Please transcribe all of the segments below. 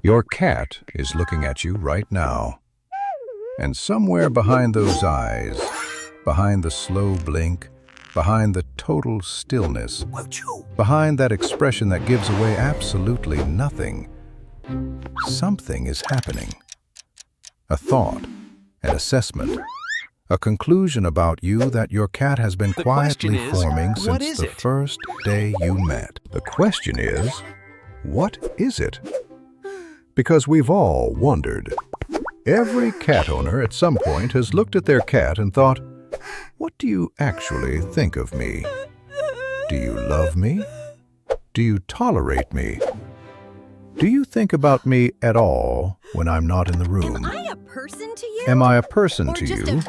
Your cat is looking at you right now. And somewhere behind those eyes, behind the slow blink, behind the total stillness, behind that expression that gives away absolutely nothing, something is happening. A thought, an assessment, a conclusion about you that your cat has been quietly forming since the first day you met. The question is, what is it? Because we've all wondered. Every cat owner at some point has looked at their cat and thought, what do you actually think of me? Do you love me? Do you tolerate me? Do you think about me at all when I'm not in the room? Am I a person to you? Am I a person to you?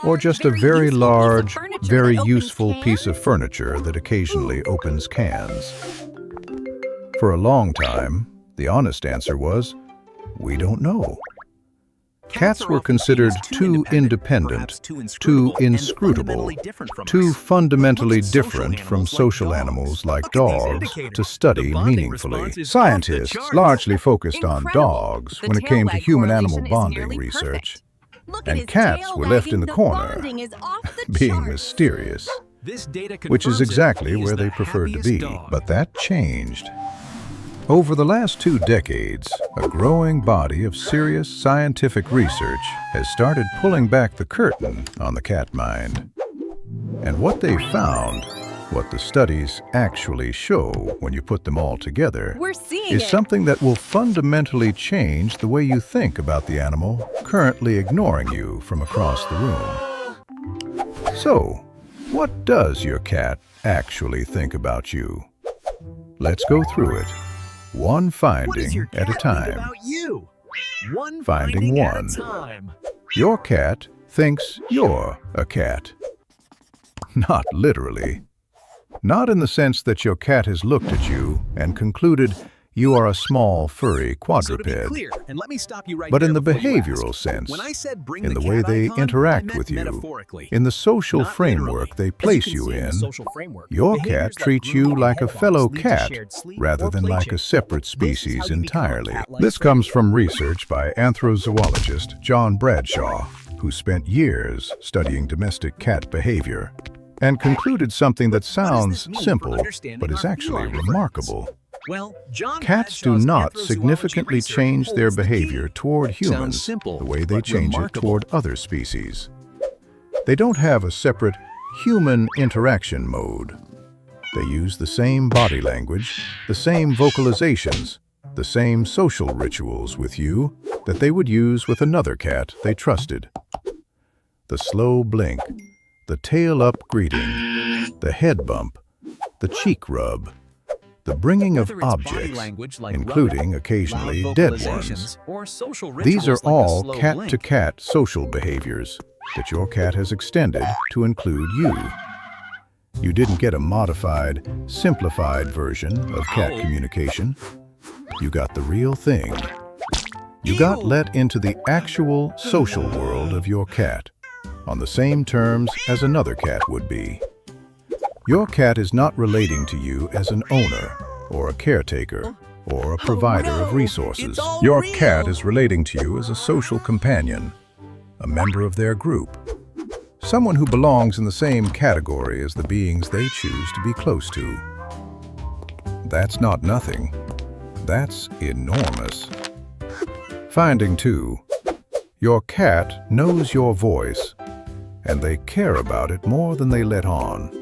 Or just a very large, very useful piece of furniture that occasionally opens cans? For a long time, the honest answer was, we don't know. Cats were considered too independent, too inscrutable, too fundamentally different from social animals like dogs to study meaningfully. Scientists largely focused on dogs when it came to human-animal bonding research, and cats were left in the corner, being mysterious, which is exactly where they preferred to be. But that changed. Over the last 2 decades, a growing body of serious scientific research has started pulling back the curtain on the cat mind. And what they found, what the studies actually show when you put them all together, is something that will fundamentally change the way you think about the animal currently ignoring you from across the room. So, what does your cat actually think about you? Let's go through it. One finding at a time. Finding 1. Your cat thinks you're a cat. Not literally. Not in the sense that your cat has looked at you and concluded you are a small, furry quadruped, but in the behavioral sense, in the way they interact with you, in the social framework they place you in. Your cat treats you like a fellow cat rather than like a separate species entirely. This comes from research by anthrozoologist John Bradshaw, who spent years studying domestic cat behavior and concluded something that sounds simple but is actually remarkable. Cats do not significantly change their behavior toward humans the way they change it toward other species. They don't have a separate human interaction mode. They use the same body language, the same vocalizations, the same social rituals with you that they would use with another cat they trusted. The slow blink, the tail-up greeting, the head bump, the cheek rub, the bringing of objects, including occasionally dead ones. These are all cat-to-cat social behaviors that your cat has extended to include you. You didn't get a modified, simplified version of cat communication. You got the real thing. You got let into the actual social world of your cat, on the same terms as another cat would be. Your cat is not relating to you as an owner, or a caretaker, or a provider of resources. Your cat is relating to you as a social companion, a member of their group, someone who belongs in the same category as the beings they choose to be close to. That's not nothing. That's enormous. Finding 2. Your cat knows your voice, and they care about it more than they let on.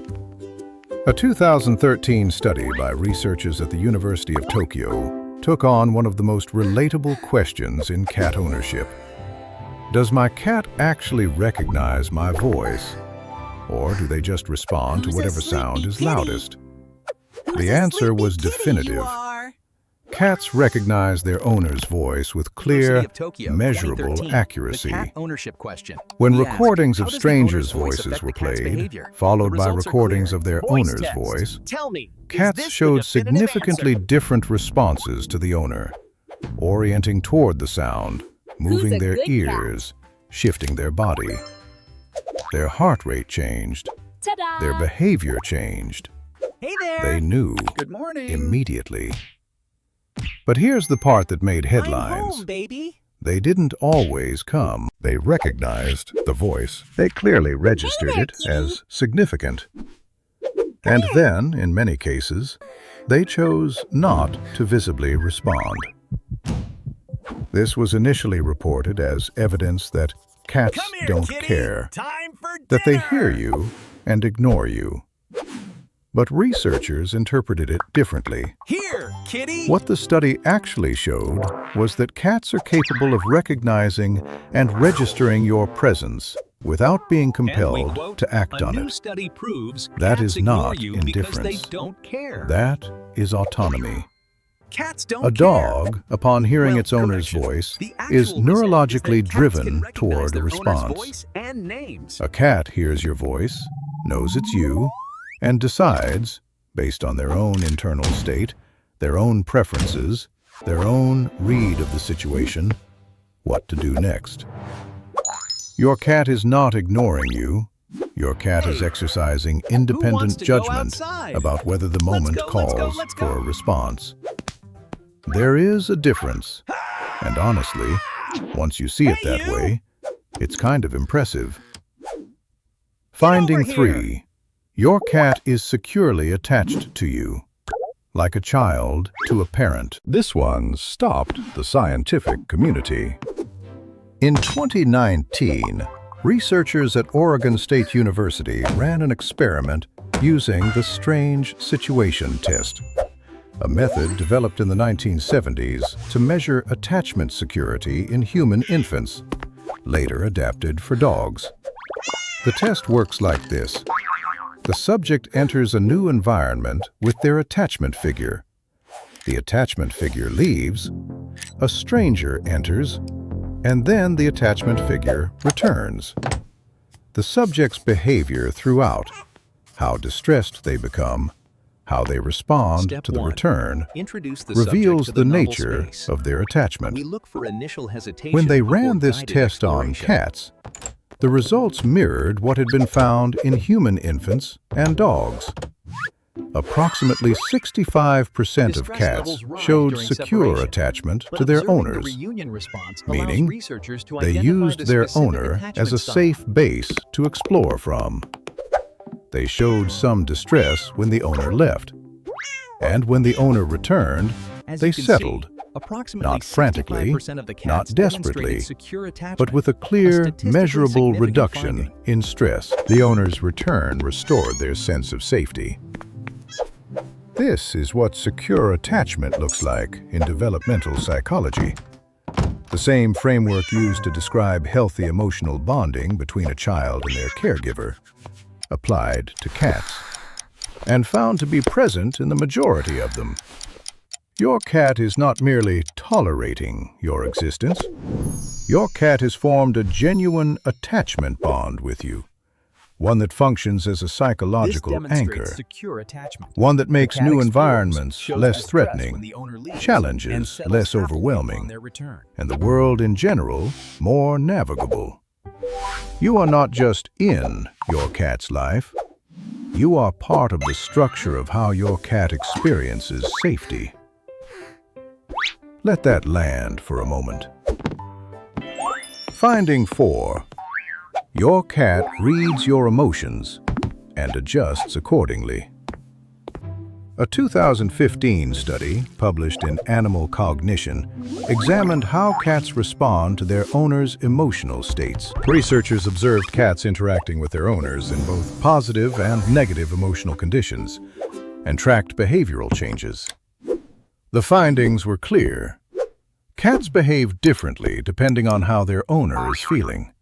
A 2013 study by researchers at the University of Tokyo took on one of the most relatable questions in cat ownership. Does my cat actually recognize my voice? Or do they just respond to whatever sound is loudest? The answer was definitive. Cats recognize their owner's voice with clear, measurable accuracy. When recordings of strangers' voices were played, followed by recordings of their owner's voice, cats showed significantly different responses to the owner, orienting toward the sound, moving their ears, shifting their body. Their heart rate changed. Their behavior changed. Hey there! They knew Good morning! immediately. But here's the part that made I'm headlines. home, baby. They didn't always come. They recognized the voice. They clearly registered it as significant. And then, in many cases, they chose not to visibly respond. This was initially reported as evidence that cats Come here, don't kitty. care, Time for that they dinner. hear you and ignore you. But researchers interpreted it differently. Here, kitty. What the study actually showed was that cats are capable of recognizing and registering your presence without being And we compelled quote, to act a on new it. study proves That cats is ignore not you because they indifference. don't care. That is autonomy. Cats don't A care. dog, upon hearing Well, its owner's correction. voice, The is actual result neurologically is that cats can driven recognize toward a their owner's response. voice and names. A cat hears your voice, knows it's you, and decides, based on their own internal state, their own preferences, their own read of the situation, what to do next. Your cat is not ignoring you. Your cat is exercising independent to go judgment outside? about whether the moment let's calls go. for a response. There is a difference, and honestly, once you see it Hey, that you! way, it's kind of impressive. Finding over 3. Your cat is securely attached to you, like a child to a parent. This one stopped the scientific community. In 2019, researchers at Oregon State University ran an experiment using the Strange Situation Test, a method developed in the 1970s to measure attachment security in human infants, later adapted for dogs. The test works like this. The subject enters a new environment with their attachment figure. The attachment figure leaves, a stranger enters, and then the attachment figure returns. The subject's behavior throughout, how distressed they become, how they respond Step to the 1. return, Introduce the reveals subject to the novel nature space. of their attachment. We look for initial hesitation When they before ran this guided test on exploration. cats, the results mirrored what had been found in human infants and dogs. Approximately 65% of Distress cats levels rise showed during secure separation, attachment but to their observing the owners, reunion response allows meaning researchers to they identify used the their specific owner as attachment a style. safe base to explore from. They showed some distress when the owner left, and when the owner returned, As they you can settled, see, approximately not frantically, 65% of the not cats desperately, demonstrated secure attachment, but with a a clear, statistically measurable significant reduction finding. in stress. The owner's return restored their sense of safety. This is what secure attachment looks like in developmental psychology. The same framework used to describe healthy emotional bonding between a child and their caregiver applied to cats, and found to be present in the majority of them. Your cat is not merely tolerating your existence. Your cat has formed a genuine attachment bond with you, one that functions as a psychological This demonstrates anchor, secure attachment. one that makes The cat new explores, environments shows less distress when threatening, the owner leaves, and challenges settles less happily upon overwhelming, their return. and the world in general more navigable. You are not just in your cat's life. You are part of the structure of how your cat experiences safety. Let that land for a moment. Finding 4. Your cat reads your emotions and adjusts accordingly. A 2015 study, published in Animal Cognition, examined how cats respond to their owners' emotional states. Researchers observed cats interacting with their owners in both positive and negative emotional conditions and tracked behavioral changes. The findings were clear. Cats behave differently depending on how their owner is feeling.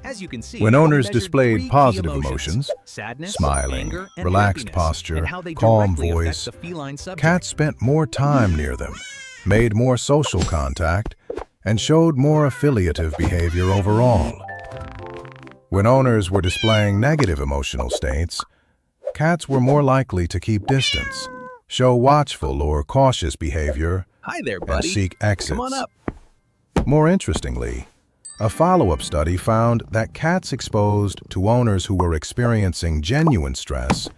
As you can see, When we owners measured displayed 3 key positive emotions, sadness, smiling, anger, and relaxed happiness, posture, and how they calm directly affect voice, the feline subject. cats spent more time near them, made more social contact, and showed more affiliative behavior overall. When owners were displaying negative emotional states, cats were more likely to keep distance, show watchful or cautious behavior, Hi there, and buddy. seek exits. Come on up. More interestingly, a follow-up study found that cats exposed to owners who were experiencing genuine stress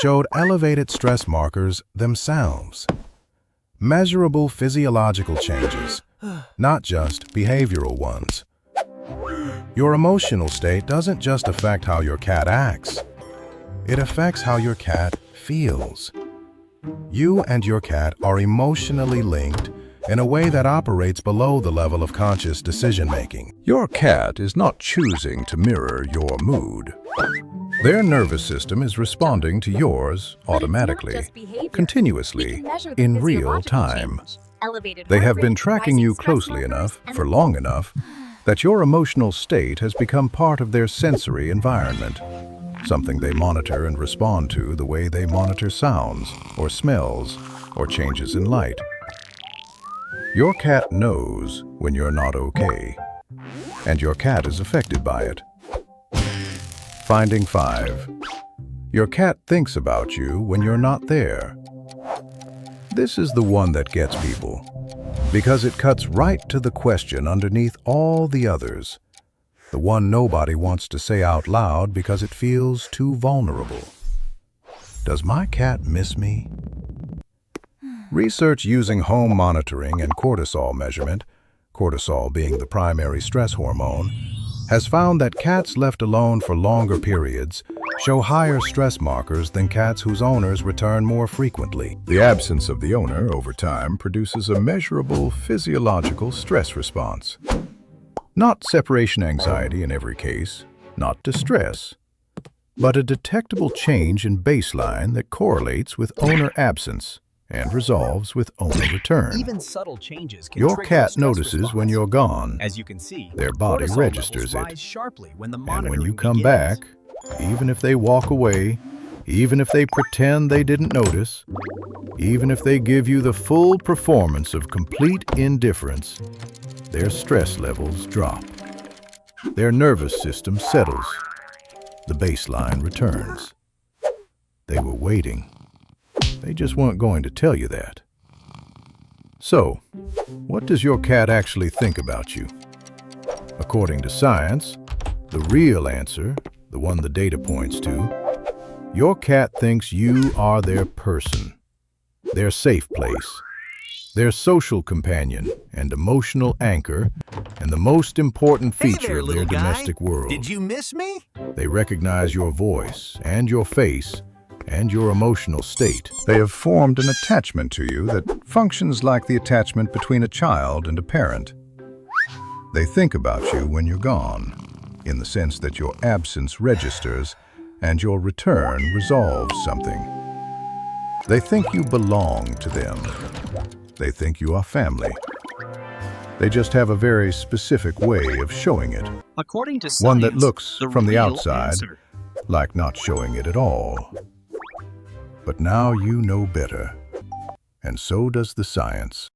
showed elevated stress markers themselves. Measurable physiological changes, not just behavioral ones. Your emotional state doesn't just affect how your cat acts. It affects how your cat feels. You and your cat are emotionally linked in a way that operates below the level of conscious decision-making. Your cat is not choosing to mirror your mood. Their nervous system is responding to yours automatically, continuously, in real time. They have been tracking you closely enough, for long enough, that your emotional state has become part of their sensory environment, something they monitor and respond to the way they monitor sounds, or smells, or changes in light. Your cat knows when you're not okay, and your cat is affected by it. Finding 5. Your cat thinks about you when you're not there. This is the one that gets people, because it cuts right to the question underneath all the others, the one nobody wants to say out loud because it feels too vulnerable. Does my cat miss me? Research using home monitoring and cortisol measurement, cortisol being the primary stress hormone, has found that cats left alone for longer periods show higher stress markers than cats whose owners return more frequently. The absence of the owner over time produces a measurable physiological stress response. Not separation anxiety in every case, not distress, but a detectable change in baseline that correlates with owner absence and resolves with owner return. Even subtle changes can Your trigger a cat stress notices response. when you're gone, As you can see, their body cortisol registers levels it. rise sharply when the and when monitoring you come begins. back, even if they walk away, even if they pretend they didn't notice, even if they give you the full performance of complete indifference, their stress levels drop. Their nervous system settles. The baseline returns. They were waiting. They just weren't going to tell you that. So, what does your cat actually think about you? According to science, the real answer, the one the data points to, your cat thinks you are their person, their safe place, their social companion and emotional anchor, and the most important feature of their domestic world. Did you miss me? They recognize your voice and your face and your emotional state. They have formed an attachment to you that functions like the attachment between a child and a parent. They think about you when you're gone, in the sense that your absence registers and your return resolves something. They think you belong to them. They think you are family. They just have a very specific way of showing it. According to science, One that looks, from the real outside, answer. like not showing it at all. But now you know better, and so does the science.